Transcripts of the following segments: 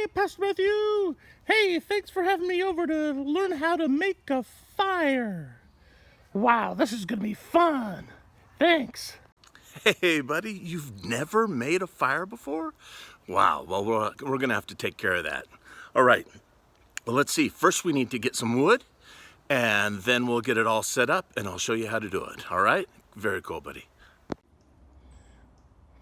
Hey, Pastor Matthew. Hey, thanks for having me over to learn how to make a fire. Wow, this is going to be fun. Thanks. Hey, buddy, you've never made a fire before? Wow, well, we're gonna have to take care of that. All right, well, let's see. First, we need to get some wood, and then we'll get it all set up, and I'll show you how to do it. All right? Very cool, buddy.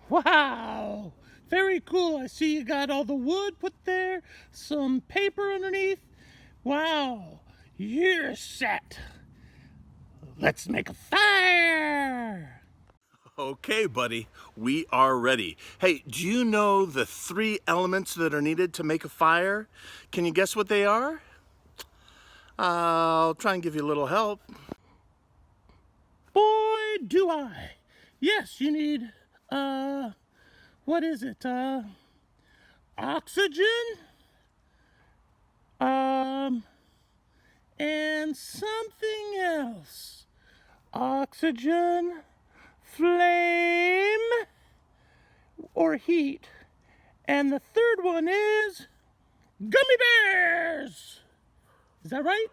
Wow, very cool. I see you got all the wood put there, some paper underneath. Wow, you're set. Let's make a fire. Okay, buddy, we are ready. Hey, do you know the 3 elements that are needed to make a fire? Can you guess what they are? I'll try and give you a little help. Boy, do I. Yes, you need, what is it? Oxygen? And something else. Oxygen, flame, or heat. And the third one is gummy bears. Is that right?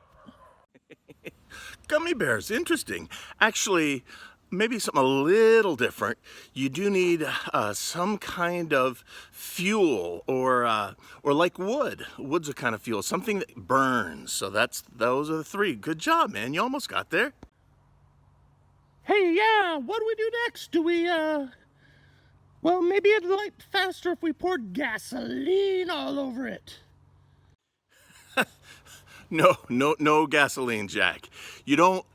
Gummy bears, interesting. Actually, maybe something a little different. You do need some kind of fuel, or like wood. Wood's a kind of fuel, something that burns. So those are the 3. Good job, man. You almost got there. Hey, yeah, what do we do next? Do we, well, maybe it'd light faster if we poured gasoline all over it. No gasoline, Jack. You don't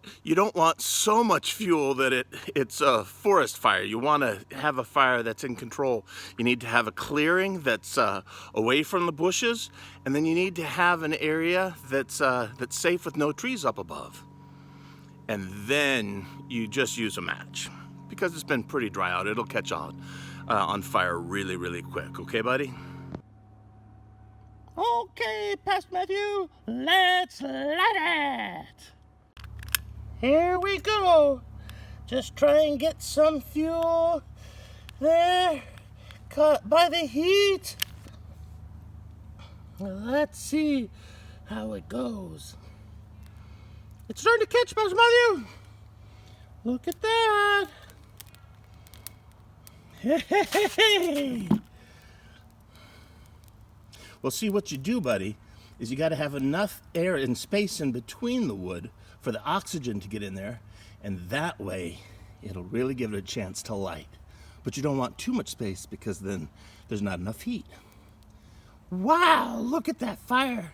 want so much fuel that it's a forest fire. You want to have a fire that's in control. You need to have a clearing that's away from the bushes, and then you need to have an area that's safe with no trees up above. And then you just use a match. Because it's been pretty dry out, it'll catch on fire really, really quick. Okay, buddy? Okay, Pastor Matthew, let's light it. Here we go. Just try and get some fuel there, caught by the heat. Let's see how it goes. It's starting to catch, Pastor Matthew. Look at that. Hey! Well, see, what you do, buddy, is you got to have enough air and space in between the wood for the oxygen to get in there, and that way it'll really give it a chance to light. But you don't want too much space because then there's not enough heat. Wow, look at that fire.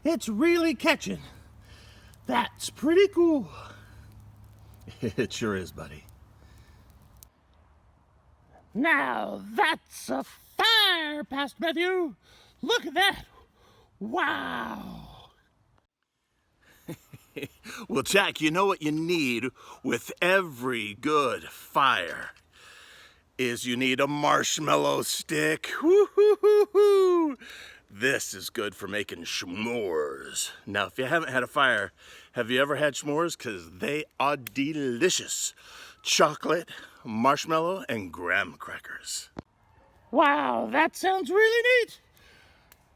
It's really catching. That's pretty cool. It sure is, buddy. Now that's a fire, Pastor Matthew. Look at that. Wow. Well, Jack, you know what you need with every good fire is you need a marshmallow stick. Woo-hoo-hoo-hoo. This is good for making s'mores. Now, if you haven't had a fire, have you ever had s'mores? Because they are delicious. Chocolate, marshmallow, and graham crackers. Wow, that sounds really neat.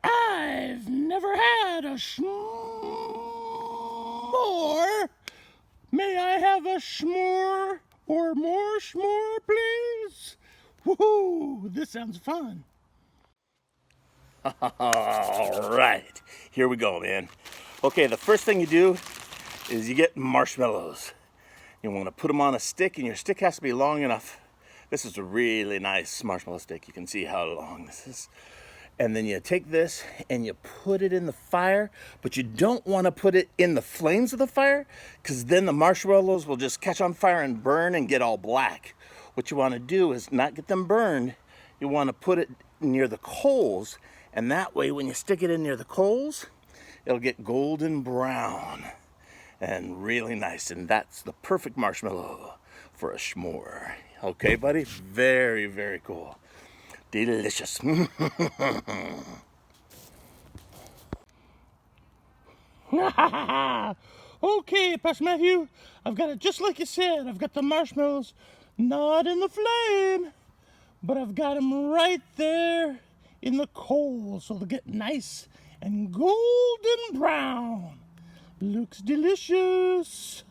I've never had a s'more. May I have a s'more or more s'more, please? Woohoo, this sounds fun. All right, here we go, man. Okay, the first thing you do is you get marshmallows. You want to put them on a stick, and your stick has to be long enough. This is a really nice marshmallow stick. You can see how long this is. And then you take this and you put it in the fire, but you don't want to put it in the flames of the fire, because then the marshmallows will just catch on fire and burn and get all black. What you want to do is not get them burned. You want to put it near the coals, and that way when you stick it in near the coals, it'll get golden brown and really nice, and that's the perfect marshmallow for a s'more. Okay, buddy? Very, very cool. Delicious. Okay, Pastor Matthew, I've got it just like you said. I've got the marshmallows not in the flame, but I've got them right there in the coals so they'll get nice and golden brown. Looks delicious.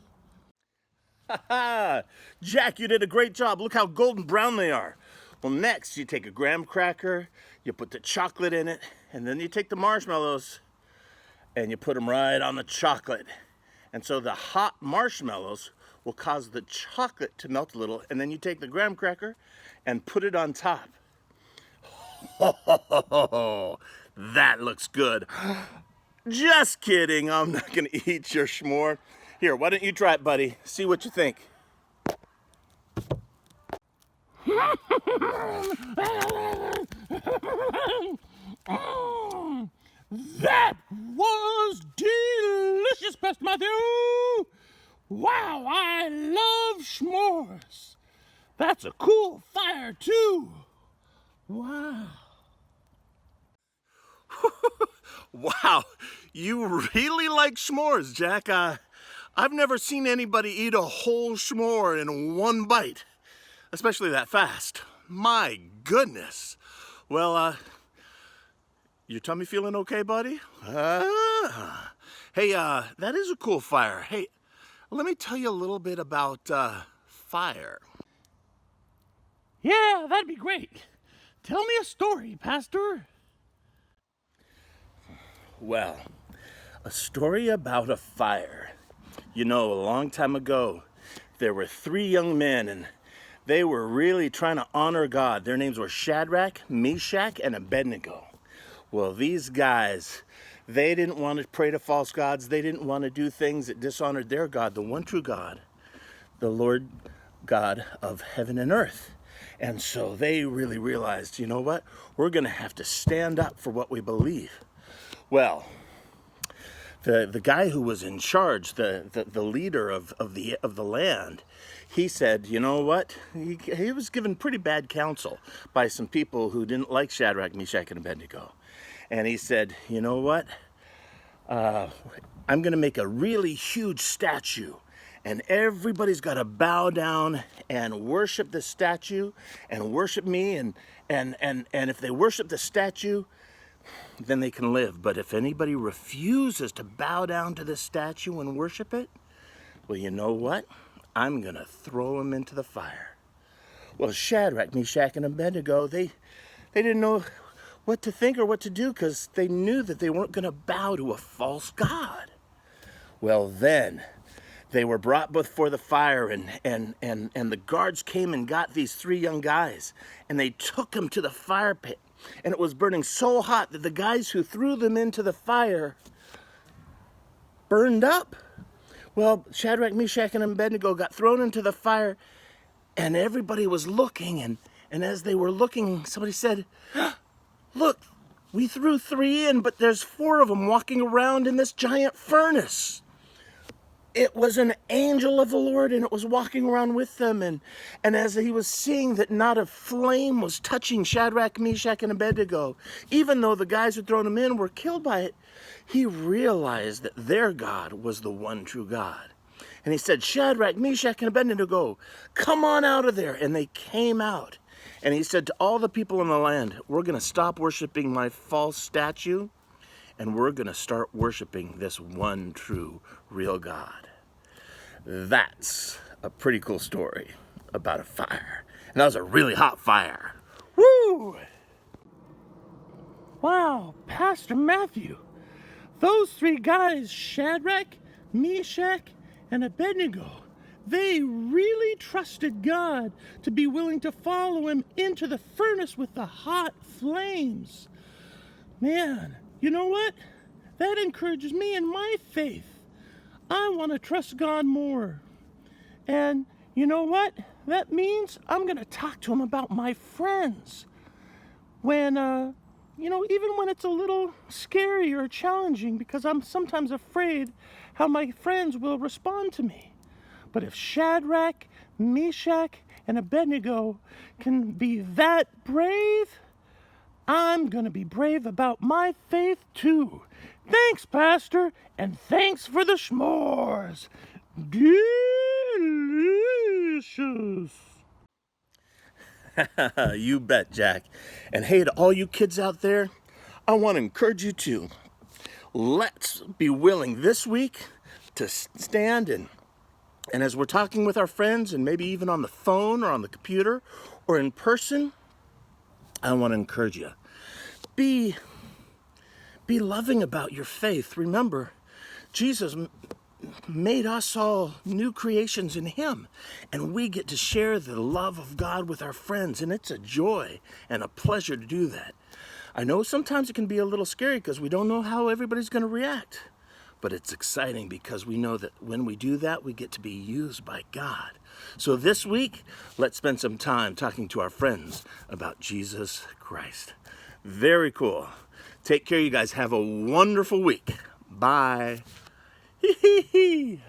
Ha ha! Jack, you did a great job. Look how golden brown they are. Well, next you take a graham cracker, you put the chocolate in it, and then you take the marshmallows and you put them right on the chocolate. And so the hot marshmallows will cause the chocolate to melt a little, and then you take the graham cracker and put it on top. Oh, that looks good. Just kidding, I'm not gonna eat your s'more. Here, why don't you try it, buddy? See what you think. That was delicious, Pastor Matthew. Wow, I love s'mores. That's a cool fire, too. Wow. Wow, you really like s'mores, Jack. I've never seen anybody eat a whole s'more in one bite, especially that fast. My goodness. Well, your tummy feeling okay, buddy? Hey, that is a cool fire. Hey, let me tell you a little bit about fire. Yeah, that'd be great. Tell me a story, Pastor. Well, a story about a fire. You know, a long time ago, there were 3 young men, and they were really trying to honor God. Their names were Shadrach, Meshach, and Abednego. Well, these guys, they didn't want to pray to false gods. They didn't want to do things that dishonored their God, the one true God, the Lord God of heaven and earth. And so they really realized, you know what? We're going to have to stand up for what we believe. Well, the guy who was in charge, the leader of the land, he said, you know what? He was given pretty bad counsel by some people who didn't like Shadrach, Meshach, and Abednego. And he said, you know what? I'm going to make a really huge statue. And everybody's got to bow down and worship the statue and worship me. And if they worship the statue, then they can live. But if anybody refuses to bow down to the statue and worship it, well, you know what? I'm going to throw them into the fire. Well, Shadrach, Meshach, and Abednego, they didn't know what to think or what to do because they knew that they weren't going to bow to a false god. Well, then they were brought before the fire, and the guards came and got these 3 young guys, and they took them to the fire pit. And it was burning so hot that the guys who threw them into the fire burned up. Well, Shadrach, Meshach, and Abednego got thrown into the fire, and everybody was looking, and as they were looking, somebody said, look, we threw 3 in, but there's 4 of them walking around in this giant furnace. It was an angel of the Lord, and it was walking around with them. And as he was seeing that not a flame was touching Shadrach, Meshach, and Abednego, even though the guys who had thrown them in were killed by it, he realized that their God was the one true God. And he said, Shadrach, Meshach, and Abednego, come on out of there. And they came out. And he said to all the people in the land, we're going to stop worshiping my false statue, and we're going to start worshiping this one true, real God. That's a pretty cool story about a fire. And that was a really hot fire. Woo! Wow, Pastor Matthew. Those 3 guys, Shadrach, Meshach, and Abednego, they really trusted God to be willing to follow him into the furnace with the hot flames. Man, you know what? That encourages me in my faith. I want to trust God more. And you know what? That means I'm going to talk to him about my friends. When, even when it's a little scary or challenging, because I'm sometimes afraid how my friends will respond to me. But if Shadrach, Meshach, and Abednego can be that brave, I'm going to be brave about my faith too. Thanks, Pastor, and thanks for the s'mores. Delicious. You bet, Jack. And hey, to all you kids out there, I want to encourage you to let's be willing this week to stand and as we're talking with our friends and maybe even on the phone or on the computer or in person, I want to encourage you. Be loving about your faith. Remember, Jesus made us all new creations in him, and we get to share the love of God with our friends, and it's a joy and a pleasure to do that. I know sometimes it can be a little scary because we don't know how everybody's going to react, but it's exciting because we know that when we do that, we get to be used by God. So this week, let's spend some time talking to our friends about Jesus Christ. Very cool. Take care, you guys. Have a wonderful week. Bye. Hee hee hee.